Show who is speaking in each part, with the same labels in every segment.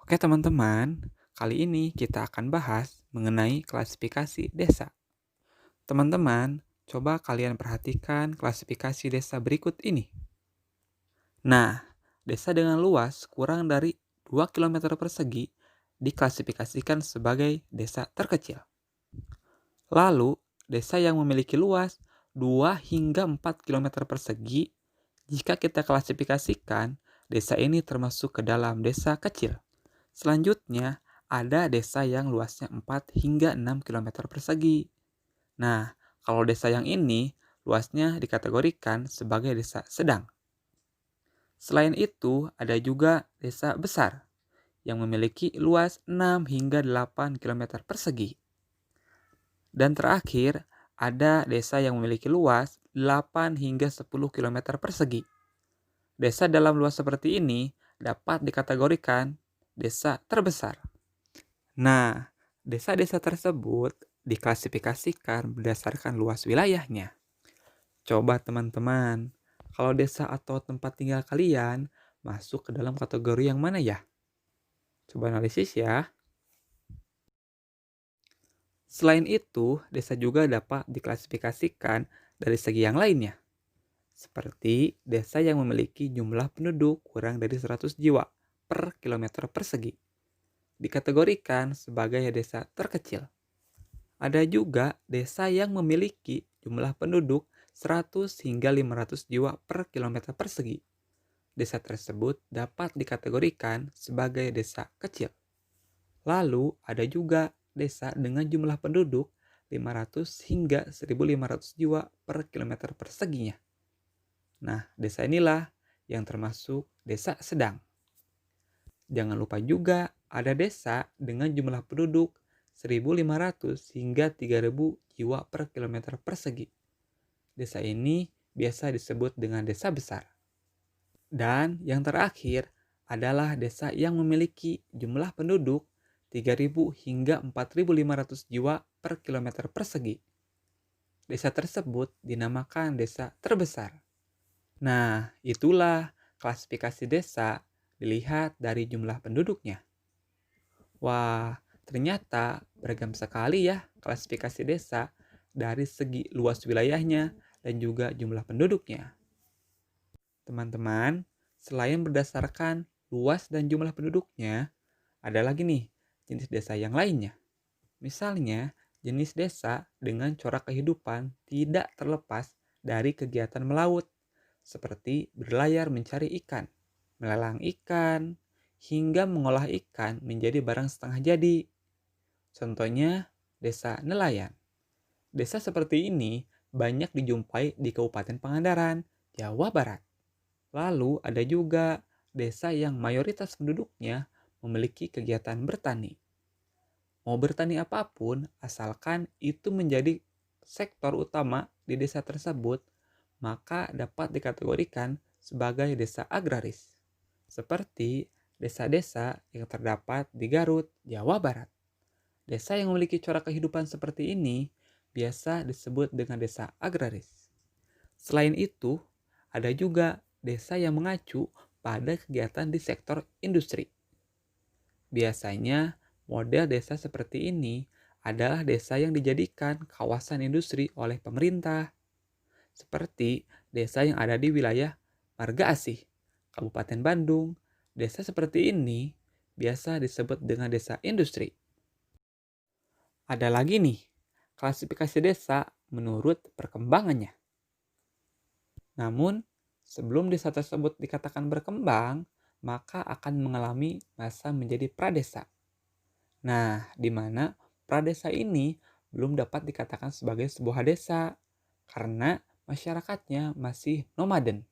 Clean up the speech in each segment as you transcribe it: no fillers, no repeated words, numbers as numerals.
Speaker 1: Oke teman-teman, kali ini kita akan bahas mengenai klasifikasi desa. Teman-teman, coba kalian perhatikan klasifikasi desa berikut ini. Nah, desa dengan luas kurang dari 2 kilometer persegi diklasifikasikan sebagai desa terkecil. Lalu, desa yang memiliki luas 2 hingga 4 kilometer persegi, jika kita klasifikasikan, desa ini termasuk ke dalam desa kecil. Selanjutnya, ada desa yang luasnya 4 hingga 6 kilometer persegi. Nah, kalau desa yang ini, luasnya dikategorikan sebagai desa sedang. Selain itu, ada juga desa besar yang memiliki luas 6 hingga 8 kilometer persegi. Dan terakhir, ada desa yang memiliki luas 8 hingga 10 kilometer persegi. Desa dalam luas seperti ini dapat dikategorikan desa terbesar. Nah, desa-desa tersebut diklasifikasikan berdasarkan luas wilayahnya. Coba teman-teman, kalau desa atau tempat tinggal kalian masuk ke dalam kategori yang mana ya? Coba analisis ya. Selain itu, desa juga dapat diklasifikasikan dari segi yang lainnya. Seperti desa yang memiliki jumlah penduduk kurang dari 100 jiwa per kilometer persegi. Dikategorikan sebagai desa terkecil. Ada juga desa yang memiliki jumlah penduduk 100 hingga 500 jiwa per kilometer persegi. Desa tersebut dapat dikategorikan sebagai desa kecil. Lalu ada juga desa dengan jumlah penduduk 500 hingga 1.500 jiwa per kilometer perseginya. Nah, desa inilah yang termasuk desa sedang. Jangan lupa juga ada desa dengan jumlah penduduk 1.500 hingga 3.000 jiwa per kilometer persegi. Desa ini biasa disebut dengan desa besar. Dan yang terakhir adalah desa yang memiliki jumlah penduduk 3.000 hingga 4.500 jiwa per kilometer persegi. Desa tersebut dinamakan desa terbesar. Nah, itulah klasifikasi desa dilihat dari jumlah penduduknya. Wah, ternyata beragam sekali ya klasifikasi desa dari segi luas wilayahnya dan juga jumlah penduduknya. Teman-teman, selain berdasarkan luas dan jumlah penduduknya, ada lagi nih jenis desa yang lainnya. Misalnya, jenis desa dengan corak kehidupan tidak terlepas dari kegiatan melaut, seperti berlayar mencari ikan, melelang ikan, hingga mengolah ikan menjadi barang setengah jadi. Contohnya, desa nelayan. Desa seperti ini banyak dijumpai di Kabupaten Pangandaran, Jawa Barat. Lalu ada juga desa yang mayoritas penduduknya memiliki kegiatan bertani. Mau bertani apapun, asalkan itu menjadi sektor utama di desa tersebut, maka dapat dikategorikan sebagai desa agraris. Seperti desa-desa yang terdapat di Garut, Jawa Barat. Desa yang memiliki corak kehidupan seperti ini biasa disebut dengan desa agraris. Selain itu, ada juga desa yang mengacu pada kegiatan di sektor industri. Biasanya, model desa seperti ini adalah desa yang dijadikan kawasan industri oleh pemerintah, seperti desa yang ada di wilayah Marga Asih, Kabupaten Bandung. Desa seperti ini biasa disebut dengan desa industri. Ada lagi nih, klasifikasi desa menurut perkembangannya. Namun, sebelum desa tersebut dikatakan berkembang, maka akan mengalami masa menjadi pradesa. Nah, di mana pradesa ini belum dapat dikatakan sebagai sebuah desa karena masyarakatnya masih nomaden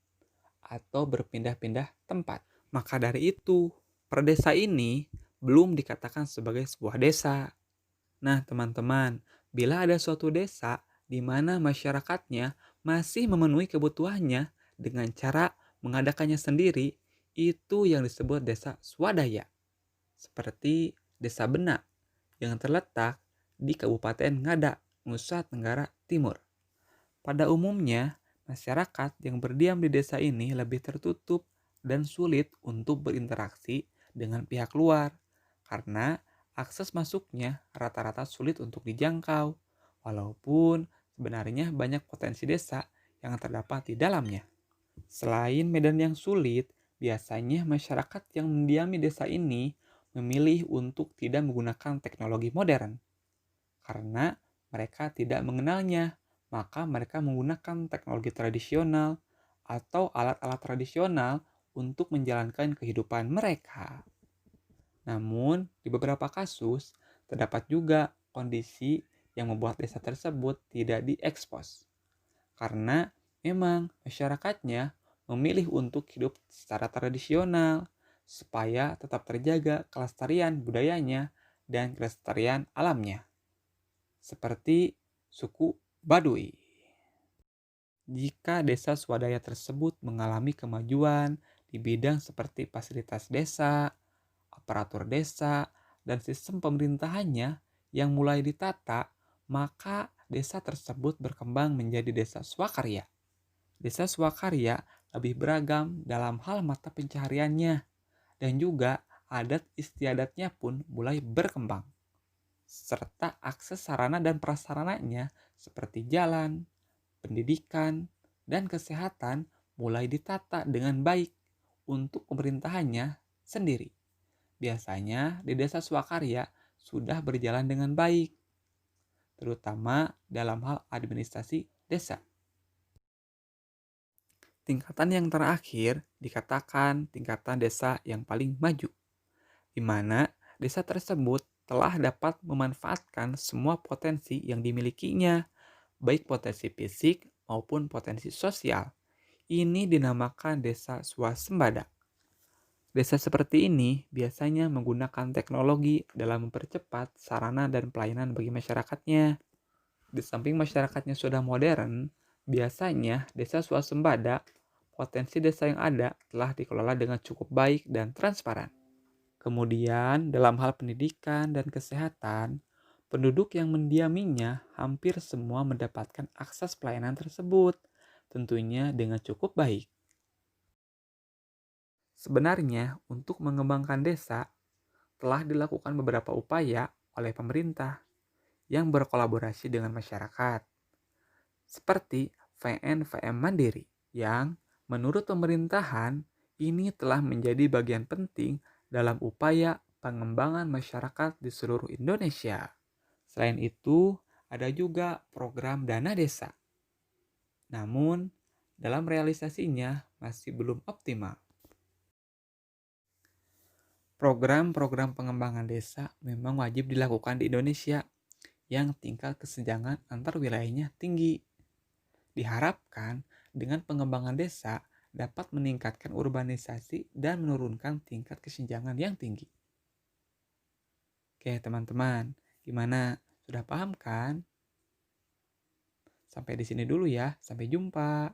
Speaker 1: atau berpindah-pindah tempat. Maka dari itu, pradesa ini belum dikatakan sebagai sebuah desa. Nah, teman-teman, bila ada suatu desa di mana masyarakatnya masih memenuhi kebutuhannya dengan cara mengadakannya sendiri, itu yang disebut desa swadaya. Seperti Desa Benak yang terletak di Kabupaten Ngada, Nusa Tenggara Timur. Pada umumnya, masyarakat yang berdiam di desa ini lebih tertutup dan sulit untuk berinteraksi dengan pihak luar karena akses masuknya rata-rata sulit untuk dijangkau, walaupun sebenarnya banyak potensi desa yang terdapat di dalamnya. Selain medan yang sulit, biasanya masyarakat yang mendiami desa ini memilih untuk tidak menggunakan teknologi modern karena mereka tidak mengenalnya, maka mereka menggunakan teknologi tradisional atau alat-alat tradisional untuk menjalankan kehidupan mereka. Namun, di beberapa kasus, terdapat juga kondisi yang membuat desa tersebut tidak diekspos. Karena memang masyarakatnya memilih untuk hidup secara tradisional, supaya tetap terjaga kelestarian budayanya dan kelestarian alamnya. Seperti suku Baduy. Jika desa swadaya tersebut mengalami kemajuan di bidang seperti fasilitas desa, aparatur desa, dan sistem pemerintahannya yang mulai ditata, maka desa tersebut berkembang menjadi desa swakarya. Desa swakarya lebih beragam dalam hal mata pencahariannya, dan juga adat istiadatnya pun mulai berkembang. Serta akses sarana dan prasarananya seperti jalan, pendidikan, dan kesehatan mulai ditata dengan baik untuk pemerintahannya sendiri. Biasanya di desa swakarya sudah berjalan dengan baik, terutama dalam hal administrasi desa. Tingkatan yang terakhir dikatakan tingkatan desa yang paling maju, di mana desa tersebut telah dapat memanfaatkan semua potensi yang dimilikinya, baik potensi fisik maupun potensi sosial. Ini dinamakan desa swasembada. Desa seperti ini biasanya menggunakan teknologi dalam mempercepat sarana dan pelayanan bagi masyarakatnya. Di samping masyarakatnya sudah modern, biasanya desa swasembada, potensi desa yang ada telah dikelola dengan cukup baik dan transparan. Kemudian, dalam hal pendidikan dan kesehatan, penduduk yang mendiaminya hampir semua mendapatkan akses pelayanan tersebut, tentunya dengan cukup baik. Sebenarnya, untuk mengembangkan desa, telah dilakukan beberapa upaya oleh pemerintah yang berkolaborasi dengan masyarakat, seperti VNVM Mandiri, yang menurut pemerintahan ini telah menjadi bagian penting dalam upaya pengembangan masyarakat di seluruh Indonesia. Selain itu, ada juga program dana desa. Namun, dalam realisasinya masih belum optimal. Program-program pengembangan desa memang wajib dilakukan di Indonesia yang tingkat kesenjangan antar wilayahnya tinggi. Diharapkan dengan pengembangan desa dapat meningkatkan urbanisasi dan menurunkan tingkat kesenjangan yang tinggi. Oke teman-teman, gimana? Sudah paham kan? Sampai di sini dulu ya, sampai jumpa.